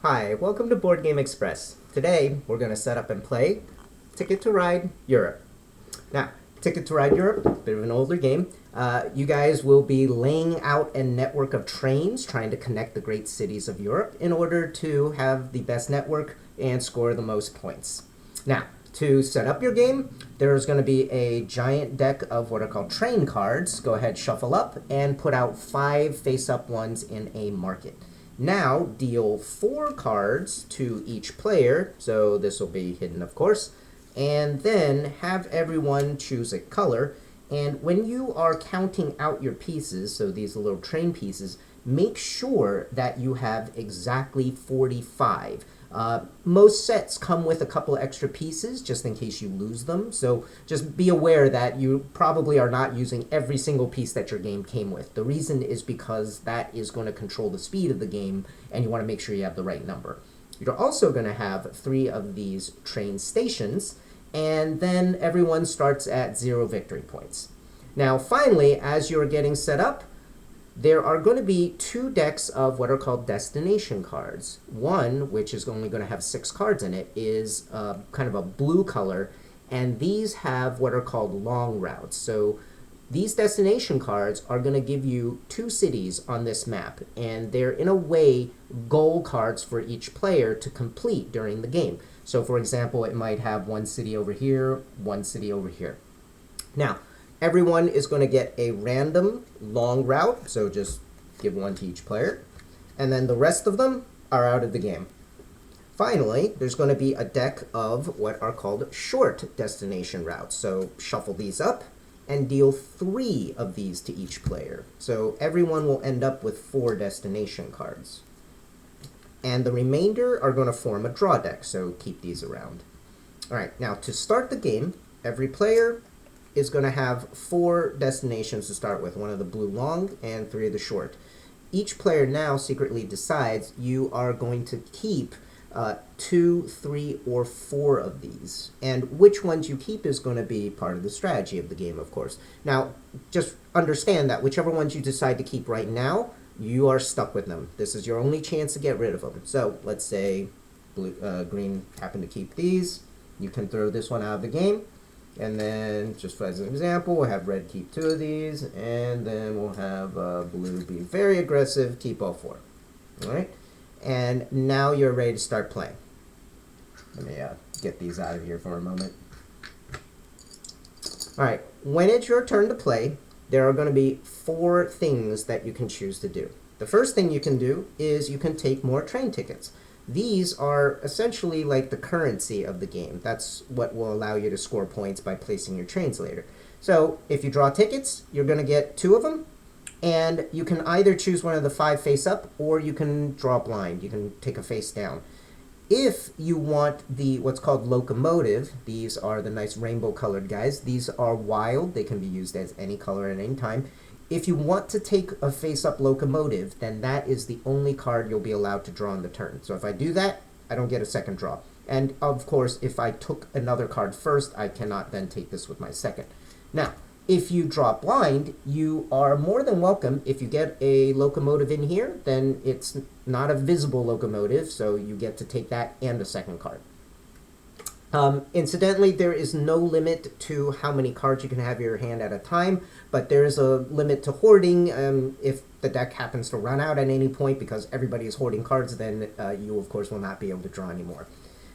Hi, welcome to Board Game Express. Today, we're going to set up and play Ticket to Ride Europe. Now, Ticket to Ride Europe, a bit of an older game. You guys will be laying out a network of trains trying to connect the great cities of Europe in order to have the best network and score the most points. Now, to set up your game, there's going to be a giant deck of what are called train cards. Go ahead, shuffle up, and put out 5 face-up ones in a market. Now, deal 4 cards to each player, so this will be hidden, of course, and then have everyone choose a color. And when you are counting out your pieces, so these little train pieces, make sure that you have exactly 45. Most sets come with a couple extra pieces just in case you lose them, so just be aware that you probably are not using every single piece that your game came with. The reason is because that is going to control the speed of the game, and you want to make sure you have the right number. You're also going to have 3 of these train stations, and then everyone starts at 0 victory points. Now, finally, as you're getting set up, there are going to be 2 decks of what are called destination cards. One, which is only going to have 6 cards in it, is kind of a blue color, and these have what are called long routes. So these destination cards are going to give you 2 cities on this map, and they're in a way goal cards for each player to complete during the game. So for example, it might have 1 city over here, 1 city over here. Now, everyone is going to get a random long route, so just give 1 to each player, and then the rest of them are out of the game. Finally, there's going to be a deck of what are called short destination routes, so shuffle these up and deal 3 of these to each player. So everyone will end up with 4 destination cards. And the remainder are going to form a draw deck, so keep these around. All right, now to start the game, every player is going to have 4 destinations to start with, 1 of the blue long and 3 of the short. Each player now secretly decides you are going to keep 2, 3, or 4 of these. And which ones you keep is going to be part of the strategy of the game, of course. Now, just understand that whichever ones you decide to keep right now, you are stuck with them. This is your only chance to get rid of them. So let's say green happened to keep these. You can throw this one out of the game. And then, just as an example, we'll have red keep 2 of these, and then we'll have blue be very aggressive, keep all 4. All right? And now you're ready to start playing. Let me get these out of here for a moment. All right, when it's your turn to play, there are going to be 4 things that you can choose to do. The first thing you can do is you can take more train tickets. These are essentially like the currency of the game. That's what will allow you to score points by placing your trains later. So if you draw tickets, you're going to get 2 of them, and you can either choose one of the 5 face up, or you can draw blind. You can take a face down. If you want the what's called locomotive, these are the nice rainbow colored guys. These are wild. They can be used as any color at any time. If you want to take a face-up locomotive, then that is the only card you'll be allowed to draw on the turn. So if I do that, I don't get a second draw. And of course, if I took another card first, I cannot then take this with my second. Now, if you draw blind, you are more than welcome. If you get a locomotive in here, then it's not a visible locomotive, so you get to take that and a second card. Incidentally, there is no limit to how many cards you can have in your hand at a time, but there is a limit to hoarding. If the deck happens to run out at any point because everybody is hoarding cards, then you, of course, will not be able to draw anymore.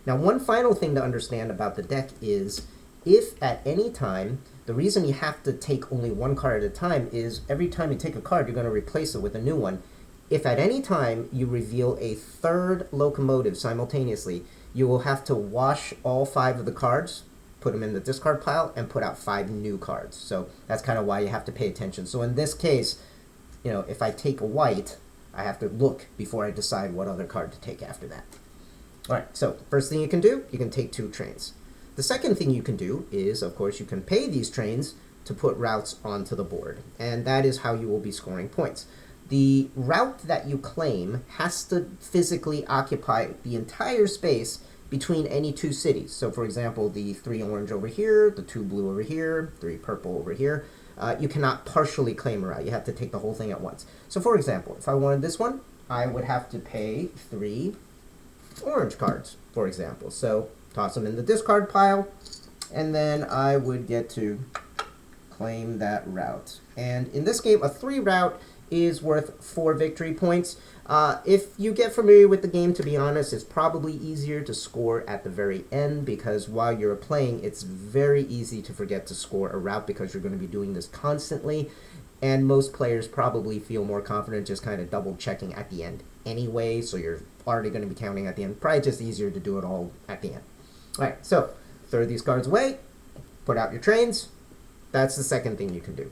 Now, one final thing to understand about the deck is if at any time, the reason you have to take only 1 card at a time is every time you take a card, you're going to replace it with a new one. If at any time you reveal a 3rd locomotive simultaneously, you will have to wash all 5 of the cards, put them in the discard pile, and put out 5 new cards. So that's kind of why you have to pay attention. So in this case, you know, if I take a white, I have to look before I decide what other card to take after that. All right, so first thing you can do, you can take 2 trains. The second thing you can do is, of course, you can pay these trains to put routes onto the board. And that is how you will be scoring points. The route that you claim has to physically occupy the entire space between any 2 cities. So for example, the 3 orange over here, the 2 blue over here, 3 purple over here. You cannot partially claim a route. You have to take the whole thing at once. So for example, if I wanted this one, I would have to pay 3 orange cards, for example. So toss them in the discard pile, and then I would get to claim that route. And in this game, a 3 route is worth 4 victory points. If you get familiar with the game, to be honest, it's probably easier to score at the very end, because while you're playing, it's very easy to forget to score a route because you're going to be doing this constantly. And most players probably feel more confident just kind of double checking at the end anyway, so you're already going to be counting at the end. Probably just easier to do it all at the end. All right, so throw these cards away, put out your trains. That's the second thing you can do.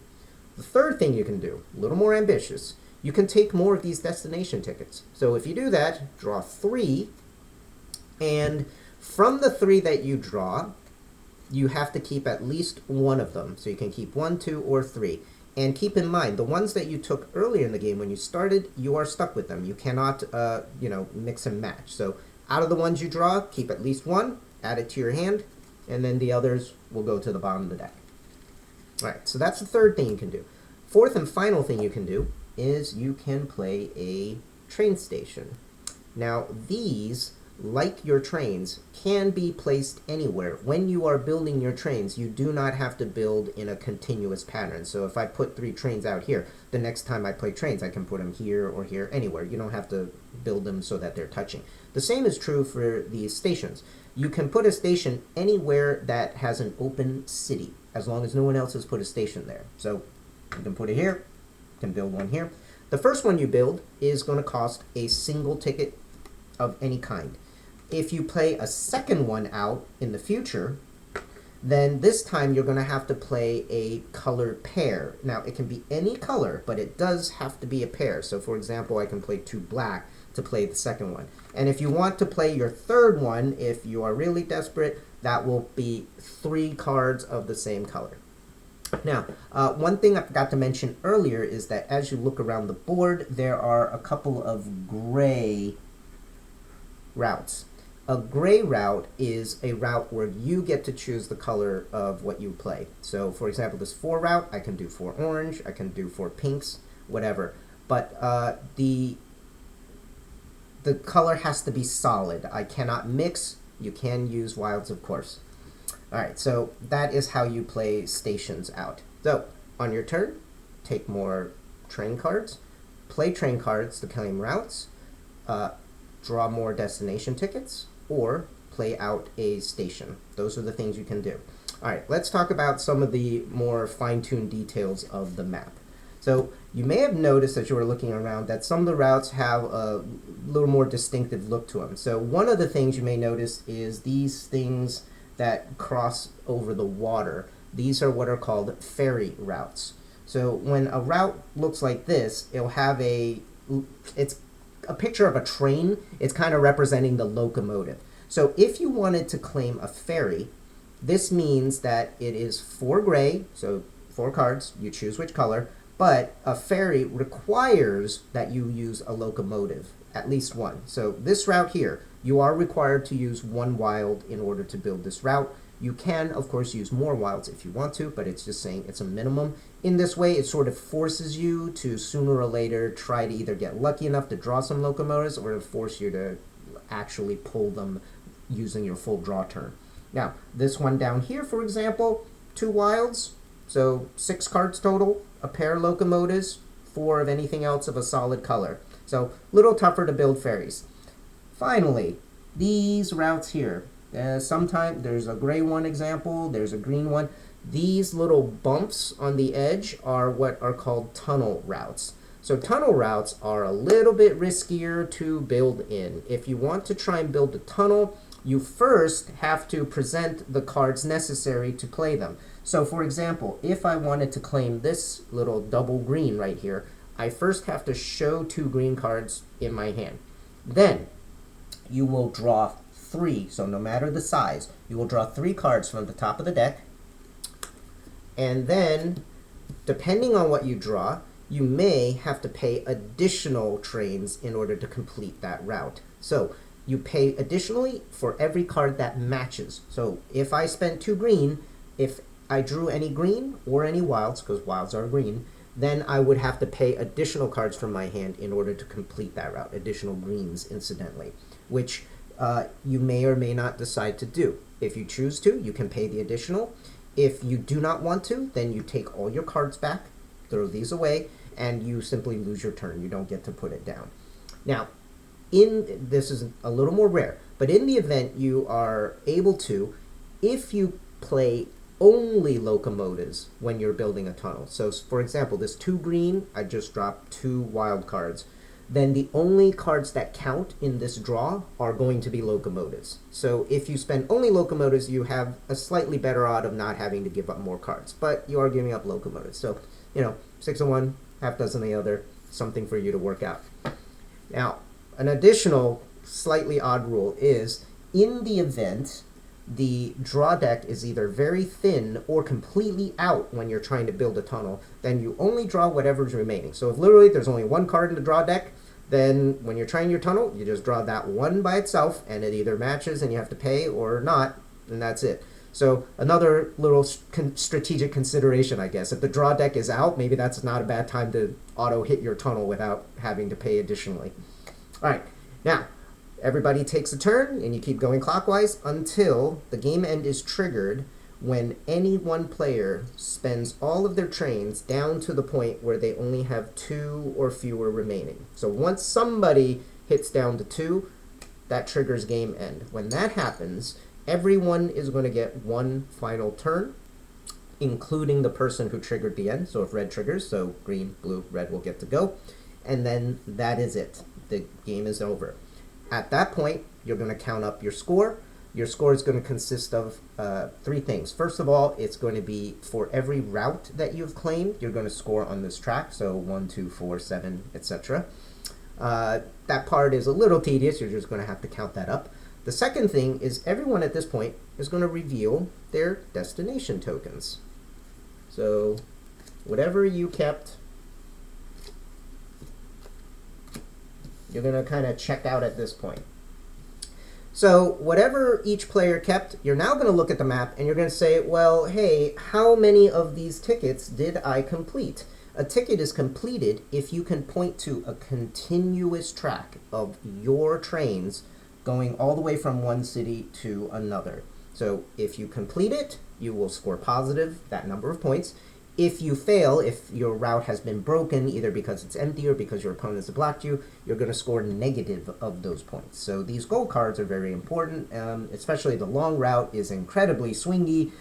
The third thing you can do, a little more ambitious, you can take more of these destination tickets. So if you do that, draw 3, and from the 3 that you draw, you have to keep at least one of them. So you can keep 1, 2, or 3. And keep in mind, the ones that you took earlier in the game when you started, you are stuck with them. You cannot, mix and match. So out of the ones you draw, keep at least one, add it to your hand, and then the others will go to the bottom of the deck. All right, so that's the third thing you can do. Fourth and final thing you can do is you can play a train station. Now, these, like your trains, can be placed anywhere. When you are building your trains, you do not have to build in a continuous pattern. So if I put 3 trains out here, the next time I play trains, I can put them here or here, anywhere. You don't have to build them so that they're touching. The same is true for these stations. You can put a station anywhere that has an open city, as long as no one else has put a station there. So you can put it here, you can build one here. The first one you build is going to cost a single ticket of any kind. If you play a second one out in the future, then this time you're going to have to play a color pair. Now, it can be any color, but it does have to be a pair. So, for example, I can play 2 black to play the second one. And if you want to play your third one, if you are really desperate, that will be 3 cards of the same color. Now, one thing I forgot to mention earlier is that as you look around the board, there are a couple of gray routes. A gray route is a route where you get to choose the color of what you play. So, for example, this 4 route, I can do 4 orange, I can do 4 pinks, whatever. But the color has to be solid. I cannot mix. You can use wilds, of course. All right, so that is how you play stations out. So, on your turn, take more train cards, play train cards to claim routes, draw more destination tickets, or play out a station. Those are the things you can do. All right, let's talk about some of the more fine-tuned details of the map. So you may have noticed as you were looking around that some of the routes have a little more distinctive look to them. So one of the things you may notice is these things that cross over the water. These are what are called ferry routes. So when a route looks like this, it'll have it's a picture of a train. It's kind of representing the locomotive. So if you wanted to claim a ferry, this means that it is 4 gray, so 4 cards, you choose which color, but a ferry requires that you use a locomotive, at least one. So this route here, you are required to use 1 wild in order to build this route. You can, of course, use more wilds if you want to, but it's just saying it's a minimum. In this way, it sort of forces you to sooner or later try to either get lucky enough to draw some locomotives or to force you to actually pull them using your full draw turn. Now, this one down here, for example, 2 wilds, so 6 cards total, a pair of locomotives, 4 of anything else of a solid color. So, a little tougher to build ferries. Finally, these routes here. Sometimes there's a gray one example, there's a green one. These little bumps on the edge are what are called tunnel routes. So tunnel routes are a little bit riskier to build in. If you want to try and build a tunnel, you first have to present the cards necessary to play them. So for example, if I wanted to claim this little double green right here, I first have to show 2 green cards in my hand. Then you will draw 3, so no matter the size, you will draw 3 cards from the top of the deck. And then, depending on what you draw, you may have to pay additional trains in order to complete that route. So you pay additionally for every card that matches. So if I spent 2 green, if I drew any green or any wilds, because wilds are green, then I would have to pay additional cards from my hand in order to complete that route, additional greens incidentally, which you may or may not decide to do. If you choose to, you can pay the additional. If you do not want to, then you take all your cards back, throw these away, and you simply lose your turn. You don't get to put it down. Now, this is a little more rare, but in the event you are able to, if you play only locomotives when you're building a tunnel. So for example, this 2 green, I just dropped 2 wild cards. Then the only cards that count in this draw are going to be locomotives. So if you spend only locomotives, you have a slightly better odd of not having to give up more cards, but you are giving up locomotives. So, 6 of one, half dozen of the other, something for you to work out. Now, an additional slightly odd rule is, in the event the draw deck is either very thin or completely out when you're trying to build a tunnel, then you only draw whatever's remaining. So if literally there's only 1 card in the draw deck, then when you're trying your tunnel, you just draw that one by itself, and it either matches and you have to pay or not, and that's it. So another little strategic consideration, I guess. If the draw deck is out, maybe that's not a bad time to auto-hit your tunnel without having to pay additionally. All right, now, everybody takes a turn, and you keep going clockwise until the game end is triggered when any one player spends all of their trains down to the point where they only have 2 or fewer remaining. So once somebody hits down to 2, that triggers game end. When that happens, everyone is going to get 1 final turn, including the person who triggered the end. So if red triggers, so green, blue, red will get to go. And then that is it. The game is over. At that point, you're going to count up your score. Your score is going to consist of 3 things. First of all, it's going to be for every route that you've claimed, you're going to score on this track. So 1, 2, 4, 7, etc. That part is a little tedious. You're just going to have to count that up. The second thing is everyone at this point is going to reveal their destination tokens. So whatever you kept, you're going to kind of check out at this point. So whatever each player kept, you're now going to look at the map and you're going to say, well, hey, how many of these tickets did I complete? A ticket is completed if you can point to a continuous track of your trains going all the way from one city to another. So if you complete it, you will score positive, that number of points. If you fail, if your route has been broken, either because it's empty or because your opponents have blocked you, you're going to score negative of those points. So these goal cards are very important, especially the long route is incredibly swingy.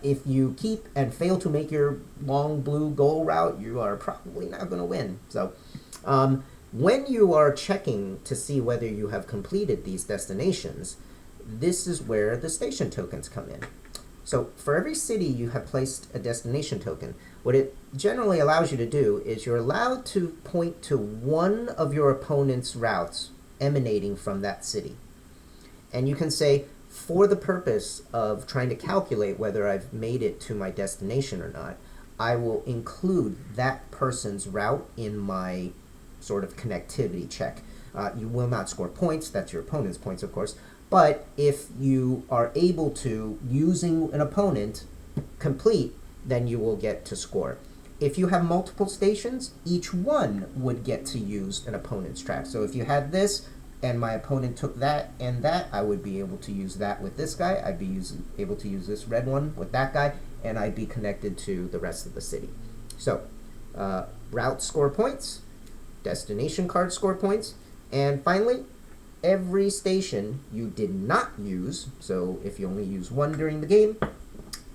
If you keep and fail to make your long blue goal route, you are probably not going to win. So when you are checking to see whether you have completed these destinations, this is where the station tokens come in. So for every city you have placed a destination token, what it generally allows you to do is you're allowed to point to one of your opponent's routes emanating from that city. And you can say, for the purpose of trying to calculate whether I've made it to my destination or not, I will include that person's route in my sort of connectivity check. You will not score points, that's your opponent's points, of course. But if you are able to, using an opponent, complete, then you will get to score. If you have multiple stations, each one would get to use an opponent's track. So if you had this, and my opponent took that and that, I would be able to use that with this guy. I'd be able to use this red one with that guy, and I'd be connected to the rest of the city. So route score points, destination card score points, and finally, every station you did not use, so if you only use one during the game,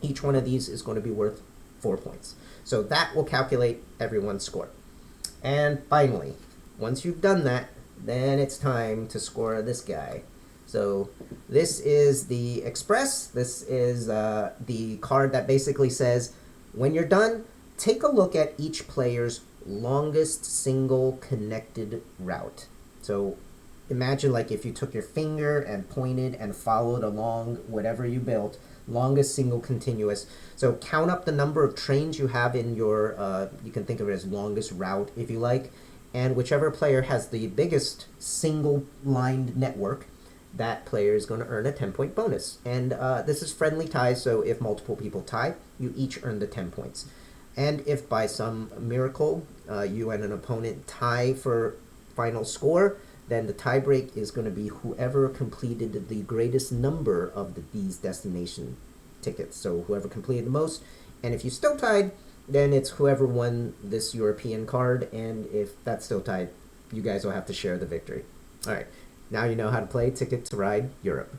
each one of these is going to be worth 4 points. So that will calculate everyone's score. And finally, once you've done that, then it's time to score this guy. So this is the Express. This is the card that basically says, when you're done, take a look at each player's longest single connected route. So imagine like if you took your finger and pointed and followed along whatever you built, longest single continuous. So count up the number of trains you have in your, you can think of it as longest route if you like, and whichever player has the biggest single lined network, that player is going to earn a 10-point bonus. And this is friendly ties, so if multiple people tie, you each earn the 10 points. And if by some miracle you and an opponent tie for final score, then the tie break is going to be whoever completed the greatest number of these destination tickets. So whoever completed the most. And if you still tied, then it's whoever won this European card. And if that's still tied, you guys will have to share the victory. All right, now you know how to play Ticket to Ride Europe.